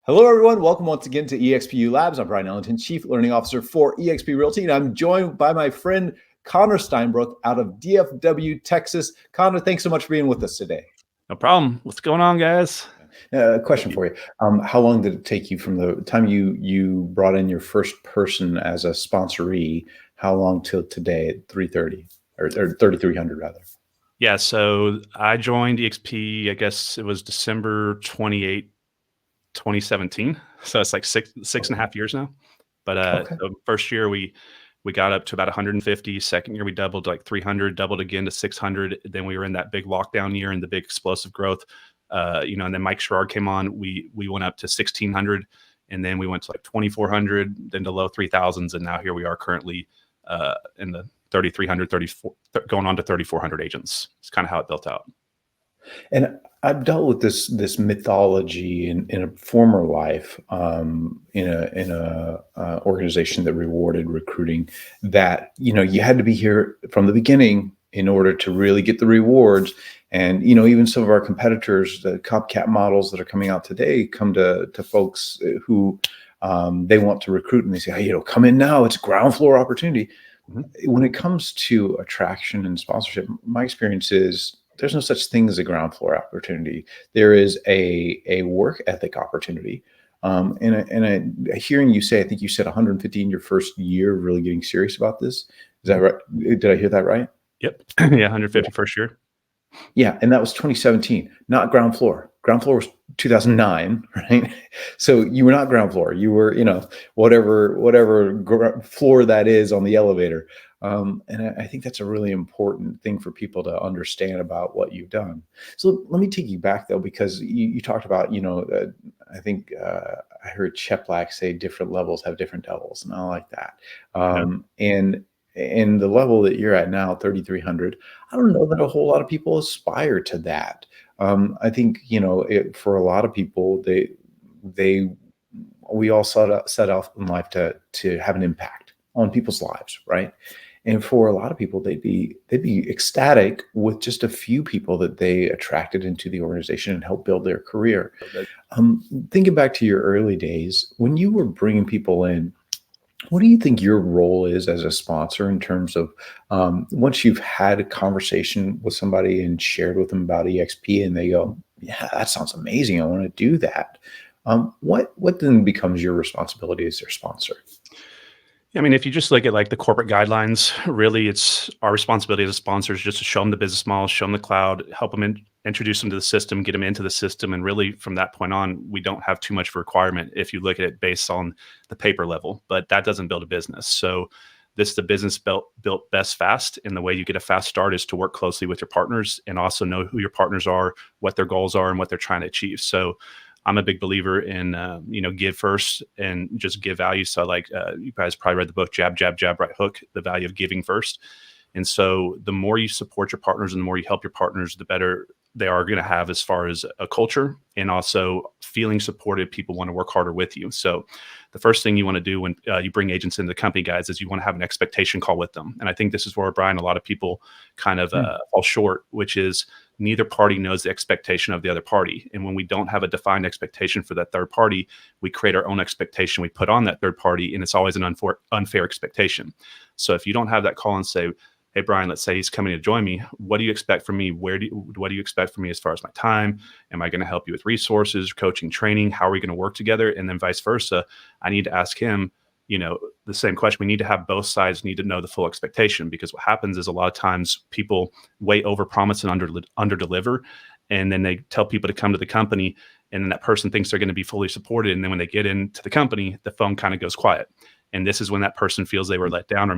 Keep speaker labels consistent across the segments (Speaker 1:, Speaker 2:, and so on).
Speaker 1: Hello, everyone. Welcome once again to eXp Labs. I'm Bryon Ellington, Chief Learning Officer for eXp Realty, and I'm joined by my friend Connor Steinbrook out of DFW, Texas. Connor, thanks so much for being with us today.
Speaker 2: No problem. What's going on, guys?
Speaker 1: Question for you. How long did it take you from the time you brought in your first person as a sponsoree? How long till today at 330 or 3,300 rather?
Speaker 2: Yeah, so I joined eXp, I guess it was December 28, 2017. So it's like six and a half years now. But
Speaker 1: Okay.
Speaker 2: the first year we got up to about 150. Second year we doubled to like 300, doubled again to 600. Then we were in that big lockdown year and the big explosive growth. And then Mike Sherrard came on. We went up to 1,600, and then we went to like 2,400, then to low 3,000s, and now here we are currently in the 3,300, 34, going on to 3,400 agents. It's kind of how it built out.
Speaker 1: And I've dealt with this mythology in a former life, in a organization that rewarded recruiting, that you had to be here from the beginning in order to really get the rewards. And even some of our competitors, the copycat models that are coming out today, come to folks who they want to recruit, and they say, hey, come in now. It's a ground floor opportunity. Mm-hmm. When it comes to attraction and sponsorship, my experience is there's no such thing as a ground floor opportunity. There is a work ethic opportunity. And hearing you say, I think you said 150 in your first year, really getting serious about this. Is that right? Did I hear that right?
Speaker 2: Yep. Yeah, 150 first year.
Speaker 1: Yeah, and that was 2017, not ground floor. Ground floor was 2009, right? So you were not ground floor. You were, whatever floor that is on the elevator. And I think that's a really important thing for people to understand about what you've done. So let me take you back though, because you talked about, I think I heard Cheplack say different levels have different devils, and I like that. And the level that you're at now, 3,300, I don't know that a whole lot of people aspire to that. I think, for a lot of people, we all set off in life to have an impact on people's lives, right? And for a lot of people, they'd be ecstatic with just a few people that they attracted into the organization and helped build their career. Thinking back to your early days, when you were bringing people in, what do you think your role is as a sponsor in terms of once you've had a conversation with somebody and shared with them about eXp and they go, yeah, that sounds amazing, I want to do that. What then becomes your responsibility as their sponsor?
Speaker 2: I mean, if you just look at like the corporate guidelines, really it's our responsibility as sponsors just to show them the business model, show them the cloud, help them introduce them to the system, get them into the system. And really from that point on, we don't have too much of a requirement if you look at it based on the paper level, but that doesn't build a business. So this is the business built best fast. And the way you get a fast start is to work closely with your partners and also know who your partners are, what their goals are, and what they're trying to achieve. So I'm a big believer in, give first and just give value. So you guys probably read the book, Jab, Jab, Jab, Right Hook, the value of giving first. And so the more you support your partners and the more you help your partners, the better they are going to have as far as a culture and also feeling supported. People want to work harder with you. So the first thing you want to do when you bring agents into the company, guys, is you want to have an expectation call with them. And I think this is where, Bryon, a lot of people kind of fall short, which is neither party knows the expectation of the other party. And when we don't have a defined expectation for that third party, we create our own expectation we put on that third party, and it's always an unfair expectation. So if you don't have that call and say, hey, Bryon, let's say he's coming to join me. What do you expect from me? What do you expect from me as far as my time? Am I going to help you with resources, coaching, training? How are we going to work together? And then vice versa. I need to ask him, the same question. We need to have both sides need to know the full expectation, because what happens is a lot of times people way over promise and under deliver. And then they tell people to come to the company, and then that person thinks they're going to be fully supported. And then when they get into the company, the phone kind of goes quiet. And this is when that person feels they were let down or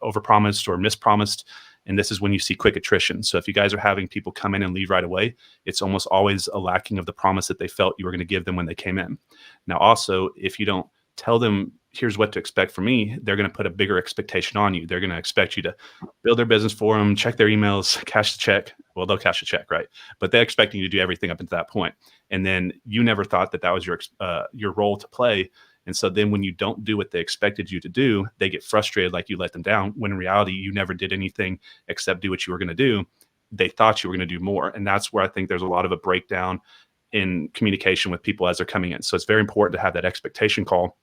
Speaker 2: overpromised or mispromised. And this is when you see quick attrition. So if you guys are having people come in and leave right away, it's almost always a lacking of the promise that they felt you were going to give them when they came in. Now, also, if you don't tell them, here's what to expect from me, they're going to put a bigger expectation on you. They're going to expect you to build their business for them, check their emails, cash the check. Well, they'll cash the check, right? But they're expecting you to do everything up until that point. And then you never thought that was your role to play. And so then when you don't do what they expected you to do, they get frustrated like you let them down, when in reality, you never did anything except do what you were going to do. They thought you were going to do more. And that's where I think there's a lot of a breakdown in communication with people as they're coming in. So it's very important to have that expectation call.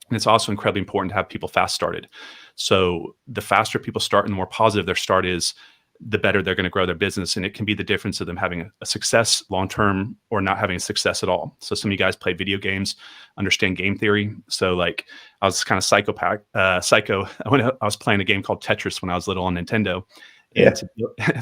Speaker 2: And it's also incredibly important to have people fast started. So the faster people start and the more positive their start is, the better they're going to grow their business. And it can be the difference of them having a success long-term or not having a success at all. So some of you guys play video games, understand game theory. So like I was kind of psycho when I was playing a game called Tetris when I was little on Nintendo. And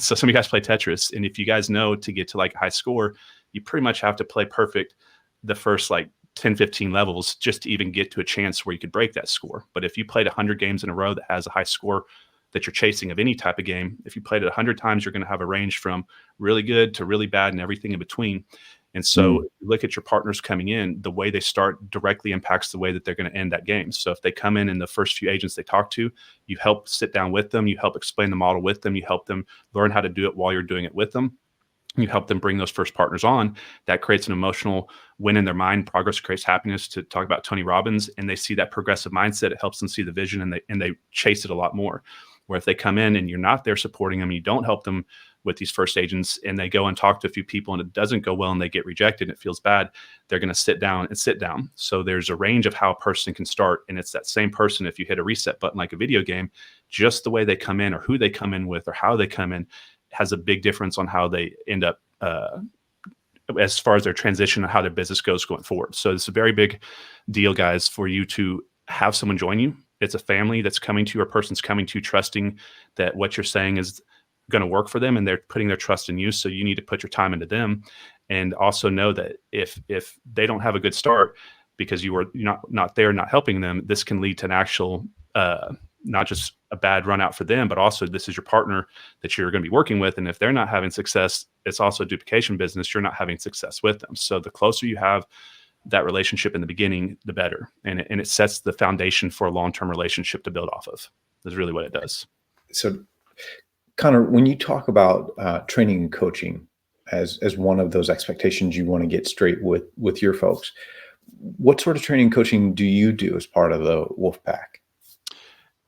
Speaker 2: so some of you guys play Tetris. And if you guys know to get to like a high score, you pretty much have to play perfect the first like 10, 15 levels just to even get to a chance where you could break that score. But if you played 100 games in a row that has a high score that you're chasing of any type of game, if you played it 100 times, you're going to have a range from really good to really bad and everything in between. And so if you look at your partners coming in, the way they start directly impacts the way that they're going to end that game. So if they come in and the first few agents they talk to, you help sit down with them, you help explain the model with them, you help them learn how to do it while you're doing it with them. You help them bring those first partners on. That creates an emotional win in their mind. Progress creates happiness, to talk about Tony Robbins, and they see that progressive mindset. It helps them see the vision, and they chase it a lot more. Where if they come in and you're not there supporting them, you don't help them with these first agents, and they go and talk to a few people and it doesn't go well and they get rejected and it feels bad, they're going to sit down. So there's a range of how a person can start, and it's that same person. If you hit a reset button like a video game, just the way they come in or who they come in with or how they come in has a big difference on how they end up as far as their transition and how their business goes going forward. So it's a very big deal, guys, for you to have someone join you. It's a family that's coming to you, or a person's coming to you, trusting that what you're saying is going to work for them, and they're putting their trust in you. So you need to put your time into them, and also know that if they don't have a good start because you're not there, not helping them, this can lead to an actual not just a bad run out for them, but also this is your partner that you're going to be working with. And if they're not having success, it's also a duplication business. You're not having success with them. So the closer you have that relationship in the beginning, the better. And it sets the foundation for a long-term relationship to build off of. That's really what it does.
Speaker 1: So Connor, when you talk about training and coaching as one of those expectations you want to get straight with your folks, what sort of training and coaching do you do as part of the Wolfpack?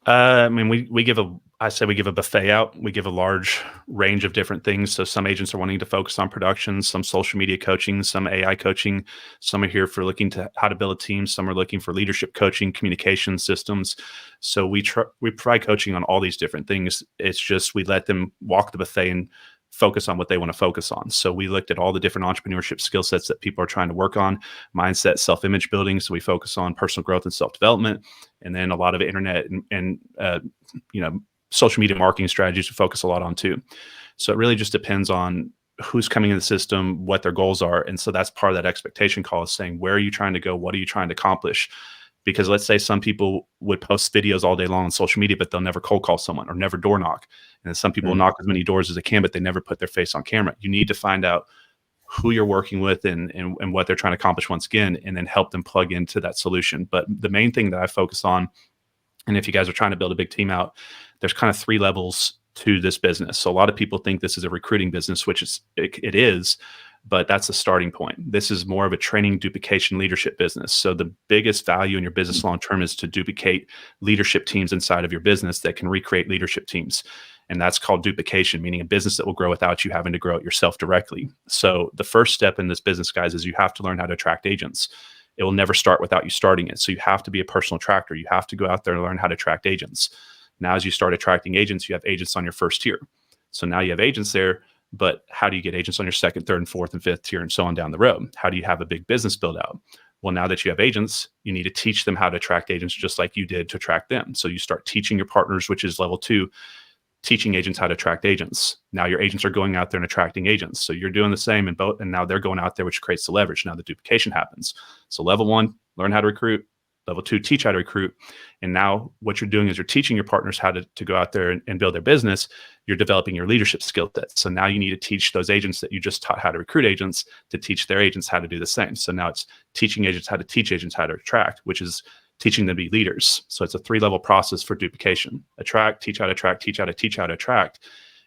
Speaker 2: I mean, we give a buffet out. We give a large range of different things. So some agents are wanting to focus on production, some social media coaching, some AI coaching. Some are here for looking to how to build a team. Some are looking for leadership coaching, communication systems. So we provide coaching on all these different things. It's just we let them walk the buffet and focus on what they want to focus on. So we looked at all the different entrepreneurship skill sets that people are trying to work on, mindset, self-image building. So we focus on personal growth and self-development, and then a lot of internet and social media marketing strategies to focus a lot on too. So it really just depends on who's coming in the system, what their goals are. And so that's part of that expectation call, is saying, where are you trying to go? What are you trying to accomplish? Because let's say some people would post videos all day long on social media, but they'll never cold call someone or never door knock. And some people will knock as many doors as they can, but they never put their face on camera. You need to find out who you're working with and what they're trying to accomplish once again, and then help them plug into that solution. But the main thing that I focus on, and if you guys are trying to build a big team out, there's kind of 3 levels to this business. So a lot of people think this is a recruiting business, which it is, but that's the starting point. This is more of a training, duplication, leadership business. So the biggest value in your business long-term is to duplicate leadership teams inside of your business that can recreate leadership teams. And that's called duplication, meaning a business that will grow without you having to grow it yourself directly. So the first step in this business, guys, is you have to learn how to attract agents. It will never start without you starting it. So you have to be a personal attractor. You have to go out there and learn how to attract agents. Now, as you start attracting agents, you have agents on your first tier. So now you have agents there, but how do you get agents on your second, third, and fourth, and fifth tier, and so on down the road? How do you have a big business build out? Well, now that you have agents, you need to teach them how to attract agents just like you did to attract them. So you start teaching your partners, which is level 2, teaching agents how to attract agents. Now your agents are going out there and attracting agents. So you're doing the same in both, and now they're going out there, which creates the leverage. Now the duplication happens. So level 1, learn how to recruit. Level 2, teach how to recruit. And now what you're doing is you're teaching your partners how to go out there and build their business. You're developing your leadership skill sets. So now you need to teach those agents that you just taught how to recruit agents to teach their agents how to do the same. So now it's teaching agents how to teach agents how to attract, which is teaching them to be leaders. So it's a 3-level process for duplication: attract, teach how to attract, teach how to teach how to attract.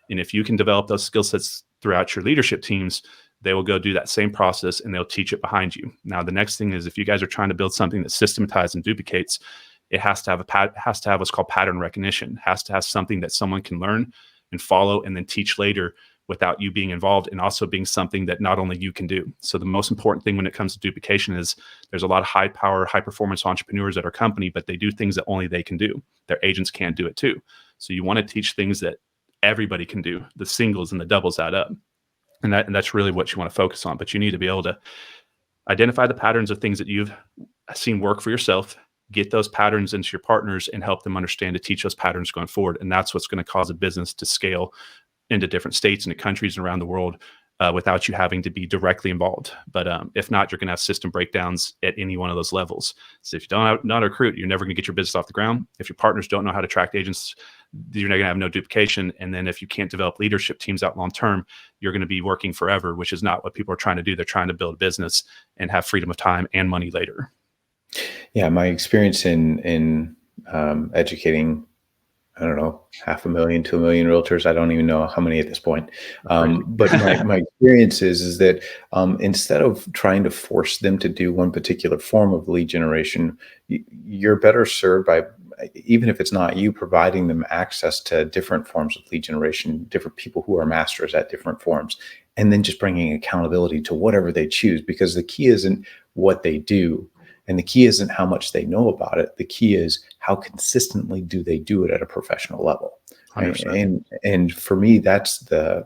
Speaker 2: And if you can develop those skill sets throughout your leadership teams, they will go do that same process and they'll teach it behind you. Now, the next thing is, if you guys are trying to build something that systematizes and duplicates, it has to have what's called pattern recognition. It has to have something that someone can learn and follow and then teach later, without you being involved, and also being something that not only you can do. So the most important thing when it comes to duplication is there's a lot of high power, high performance entrepreneurs at our company, but they do things that only they can do. Their agents can't do it too. So you want to teach things that everybody can do. The singles and the doubles add up. And that's really what you want to focus on. But you need to be able to identify the patterns of things that you've seen work for yourself, get those patterns into your partners, and help them understand to teach those patterns going forward. And that's what's going to cause a business to scale into different states and to countries and around the world without you having to be directly involved. But if not, you're going to have system breakdowns at any one of those levels. So if you don't know how to recruit, you're never going to get your business off the ground. If your partners don't know how to attract agents, you're not going to have no duplication. And then if you can't develop leadership teams out long term, you're going to be working forever, which is not what people are trying to do. They're trying to build a business and have freedom of time and money later.
Speaker 1: Yeah, my experience in educating, I don't know, 500,000 to 1 million realtors. I don't even know how many at this point. But my experience is that instead of trying to force them to do one particular form of lead generation, you're better served by, even if it's not you, providing them access to different forms of lead generation, different people who are masters at different forms, and then just bringing accountability to whatever they choose, because the key isn't what they do. And the key isn't how much they know about it. The key is how consistently do they do it at a professional level. Right? And for me, that's the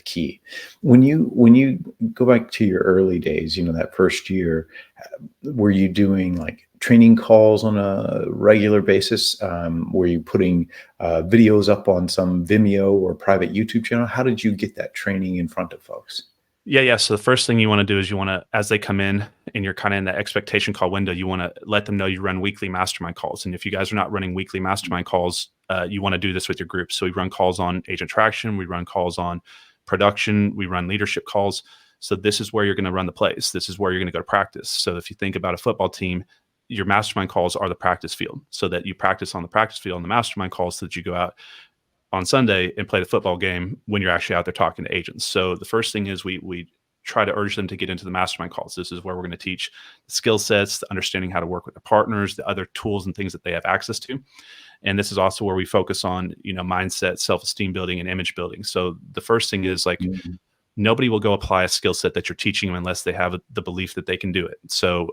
Speaker 1: key. When you go back to your early days, that first year, were you doing like training calls on a regular basis? Were you putting videos up on some Vimeo or private YouTube channel? How did you get that training in front of folks?
Speaker 2: Yeah. So the first thing you want to do is you want to, as they come in and you're kind of in that expectation call window, you want to let them know you run weekly mastermind calls. And if you guys are not running weekly mastermind calls, you want to do this with your group. So we run calls on agent traction, we run calls on production, we run leadership calls. So this is where you're going to run the plays. This is where you're going to go to practice. So if you think about a football team, your mastermind calls are the practice field, so that you practice on the practice field, and the mastermind calls so that you go out on Sunday and play the football game when you're actually out there talking to agents. So the first thing is we try to urge them to get into the mastermind calls. This is where we're going to teach the skill sets, the understanding how to work with the partners, the other tools and things that they have access to. And this is also where we focus on, mindset, self-esteem building, and image building. So the first thing is nobody will go apply a skill set that you're teaching them unless they have the belief that they can do it. So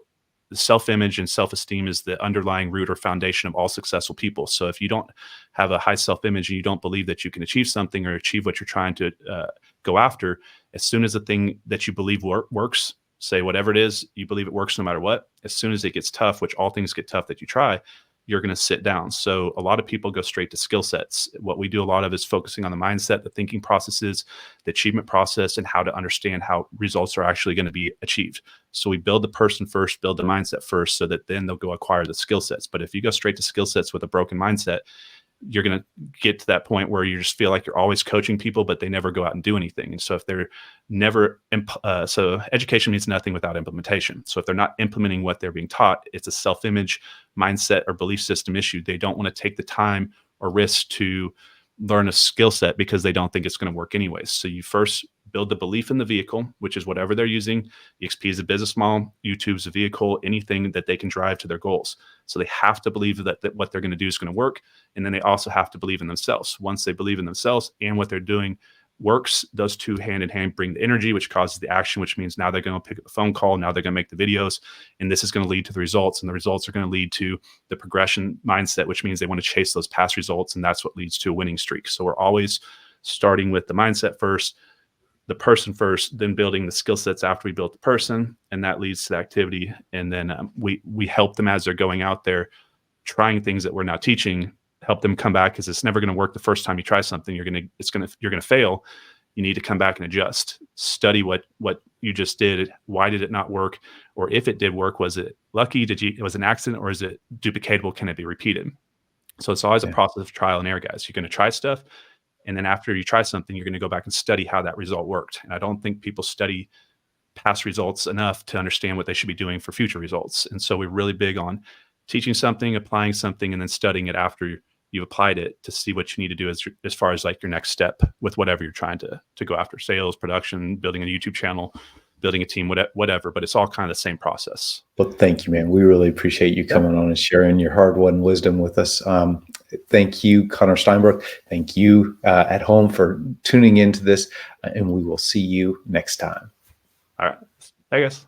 Speaker 2: self-image and self-esteem is the underlying root or foundation of all successful people. So if you don't have a high self-image and you don't believe that you can achieve something or achieve what you're trying to go after, as soon as the thing that you believe works, say whatever it is, you believe it works no matter what, as soon as it gets tough, which all things get tough that you try, you're going to sit down. So a lot of people go straight to skill sets. What we do a lot of is focusing on the mindset, the thinking processes, the achievement process, and how to understand how results are actually going to be achieved. So we build the person first, build the mindset first, so that then they'll go acquire the skill sets. But if you go straight to skill sets with a broken mindset, you're going to get to that point where you just feel like you're always coaching people, but they never go out and do anything. And so if they're never, so education means nothing without implementation. So if they're not implementing what they're being taught, it's a self-image, mindset, or belief system issue. They don't want to take the time or risk to learn a skill set because they don't think it's going to work anyways. So you first build the belief in the vehicle, which is whatever they're using. eXp is a business model, YouTube's a vehicle, anything that they can drive to their goals. So they have to believe that what they're going to do is going to work. And then they also have to believe in themselves. Once they believe in themselves and what they're doing works, those two hand in hand bring the energy, which causes the action, which means now they're going to pick up the phone call. Now they're going to make the videos, and this is going to lead to the results, and the results are going to lead to the progression mindset, which means they want to chase those past results. And that's what leads to a winning streak. So we're always starting with the mindset first, the person first, then building the skill sets after we built the person. And that leads to the activity. And then we help them as they're going out there, trying things that we're now teaching, help them come back, because it's never going to work the first time you try something. You're going to fail. You need to come back and adjust, study what you just did. Why did it not work? Or if it did work, was it lucky? It was an accident, or is it duplicatable? Can it be repeated? So it's always a process of trial and error, guys. You're going to try stuff. And then after you try something, you're going to go back and study how that result worked. And I don't think people study past results enough to understand what they should be doing for future results. And so we're really big on teaching something, applying something, and then studying it after you've applied it to see what you need to do as far as like your next step with whatever you're trying to go after: sales, production, building a YouTube channel, building a team, whatever. But it's all kind of the same process.
Speaker 1: Well, thank you, man. We really appreciate you coming on and sharing your hard-won wisdom with us. Thank you, Connor Steinbrook. Thank you at home for tuning into this, and we will see you next time.
Speaker 2: All right. I guess.